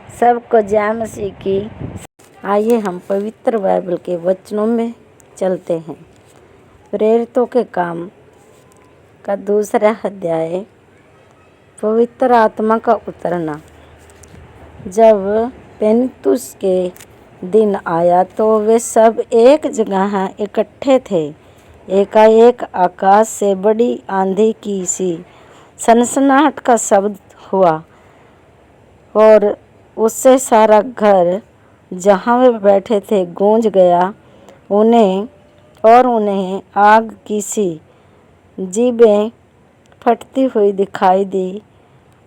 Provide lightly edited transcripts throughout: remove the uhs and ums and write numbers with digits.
सबको जय मसीह की। आइए हम पवित्र बाइबल के वचनों में चलते हैं। प्रेरितों के काम का 2 अध्याय, पवित्र आत्मा का उतरना। जब पेंतुस के दिन आया तो वे सब एक जगह इकट्ठे थे। एकाएक आकाश से बड़ी आंधी की सी सनसनाहट का शब्द हुआ और उससे सारा घर जहाँ वे बैठे थे गूंज गया। उन्हें आग की सी जीभें फटती हुई दिखाई दी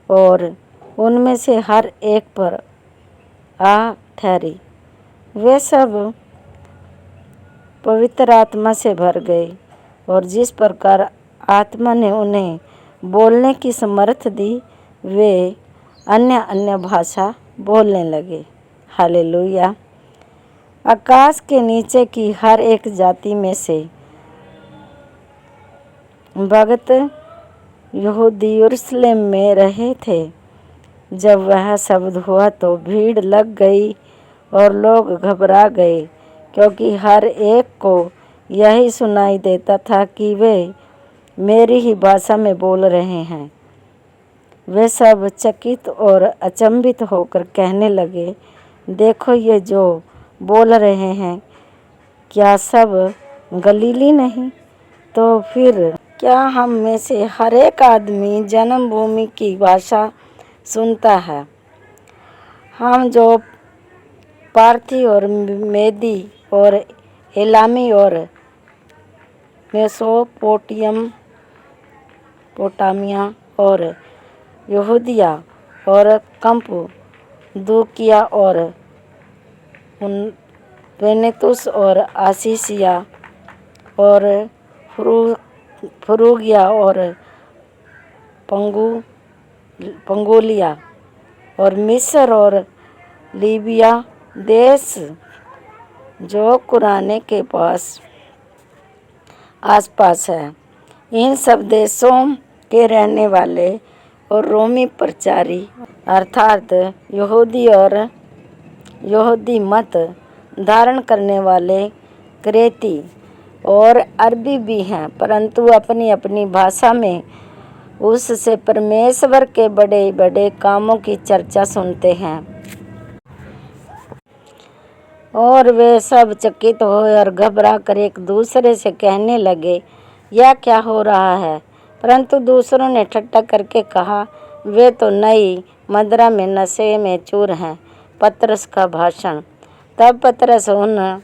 और उनमें से हर एक पर आ ठहरी। वे सब पवित्र आत्मा से भर गए और जिस प्रकार आत्मा ने उन्हें बोलने की समर्थ दी, वे अन्य अन्य भाषा बोलने लगे। हालेलुया। आकाश के नीचे की हर एक जाति में से भगत यहूदी यरूशलेम में रहे थे। जब वह शब्द हुआ तो भीड़ लग गई और लोग घबरा गए, क्योंकि हर एक को यही सुनाई देता था कि वे मेरी ही भाषा में बोल रहे हैं। वे सब चकित और अचंभित होकर कहने लगे, देखो, ये जो बोल रहे हैं, क्या सब गलीली नहीं? तो फिर क्या हम में से हर एक आदमी जन्मभूमि की भाषा सुनता है? हम जो पार्थी और मेदी और एलामी और मेसोपोटामिया और यहूदिया और कप्पदूकिया और पेनेतुस और आसिया और फ्रूगिया और पंगुलिया और मिस्र और लीबिया देश जो कुराने के आसपास है, इन सब देशों के रहने वाले और रोमी प्रचारी अर्थात यहूदी और यहूदी मत धारण करने वाले क्रेती और अरबी भी हैं, परंतु अपनी अपनी भाषा में उससे परमेश्वर के बड़े बड़े कामों की चर्चा सुनते हैं। और वे सब चकित हुए और घबरा कर एक दूसरे से कहने लगे, यह क्या हो रहा है? परंतु दूसरों ने ठट्ठा करके कहा, वे तो नई मदिरा में नशे में चूर हैं। पतरस का भाषण। तब पतरस उन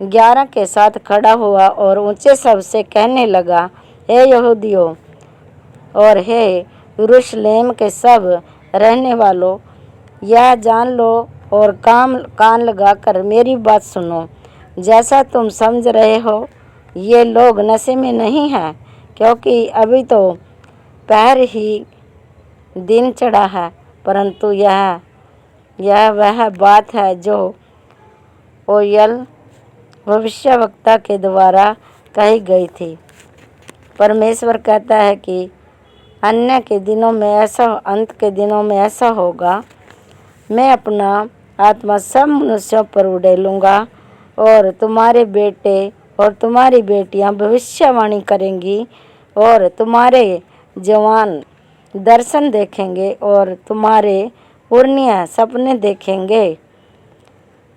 11 के साथ खड़ा हुआ और ऊंचे शब्द से कहने लगा, हे यहूदियों और हे यरूशलेम के सब रहने वालों, यह जान लो और कान लगाकर मेरी बात सुनो। जैसा तुम समझ रहे हो, ये लोग नशे में नहीं हैं, क्योंकि अभी तो पहर ही दिन चढ़ा है, परंतु यह वह बात है जो योएल भविष्यवक्ता के द्वारा कही गई थी। परमेश्वर कहता है कि अंत के दिनों में ऐसा होगा, मैं अपना आत्मा सब मनुष्यों पर उड़ेलूँगा और तुम्हारे बेटे और तुम्हारी बेटियां भविष्यवाणी करेंगी और तुम्हारे जवान दर्शन देखेंगे और तुम्हारे पुरनिया सपने देखेंगे।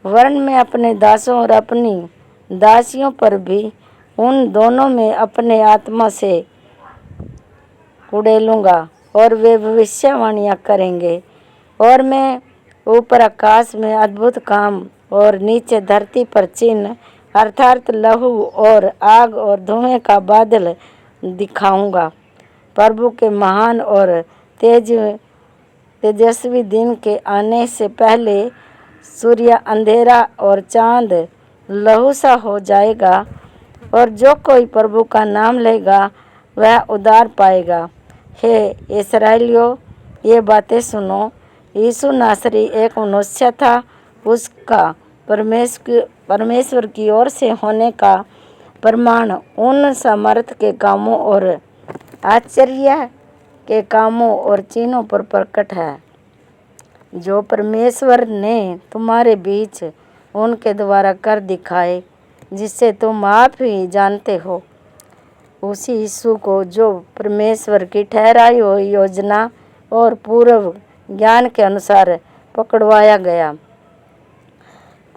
वरन मैं अपने दासों और अपनी दासियों पर भी उन दोनों में अपने आत्मा से उड़ेलूँगा और वे भविष्यवाणियाँ करेंगे। और मैं ऊपर आकाश में अद्भुत काम और नीचे धरती पर चिन्ह अर्थात लहू और आग और धुएं का बादल दिखाऊंगा। प्रभु के महान और तेजस्वी दिन के आने से पहले सूर्य अंधेरा और चांद लहू सा हो जाएगा, और जो कोई प्रभु का नाम लेगा वह उद्धार पाएगा। हे इस्राएलियों, ये बातें सुनो। यीशु नासरी एक मनुष्य था, उसका परमेश्वर की ओर से होने का प्रमाण उन समर्थ के कामों और आश्चर्य के कामों और चिन्हों पर प्रकट है। जो परमेश्वर ने तुम्हारे बीच उनके द्वारा कर दिखाए, जिससे तुम आप ही जानते हो, उसी यीशु को जो परमेश्वर की ठहराई हुई योजना और पूर्व ज्ञान के अनुसार पकड़वाया गया,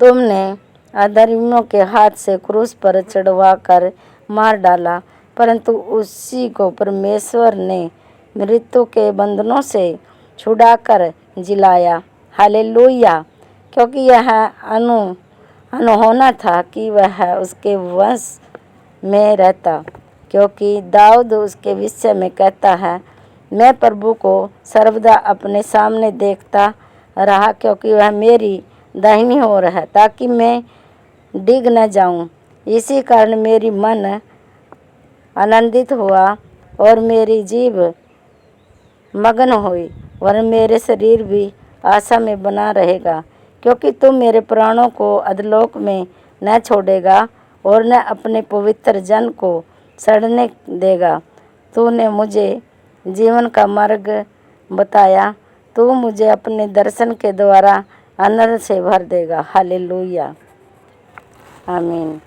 तुमने अधर्मियों के हाथ से क्रूस पर चढ़वा कर मार डाला, परंतु उसी को परमेश्वर ने मृत्यु के बंधनों से छुड़ाकर जिलाया। हालेलुया। क्योंकि यह अनहोना था कि वह उसके वंश में रहता, क्योंकि दाऊद उसके विषय में कहता है, मैं प्रभु को सर्वदा अपने सामने देखता रहा, क्योंकि वह मेरी दाहिनी ओर है, ताकि मैं डिग न जाऊं। इसी कारण मेरी मन आनंदित हुआ और मेरी जीभ मगन हुई, वरन मेरे शरीर भी आशा में बना रहेगा, क्योंकि तुम मेरे प्राणों को अधोलोक में न छोड़ेगा और न अपने पवित्र जन को सड़ने देगा। तूने मुझे जीवन का मार्ग बताया, तू मुझे अपने दर्शन के द्वारा आनंद से भर देगा। हालेलुया, आमीन।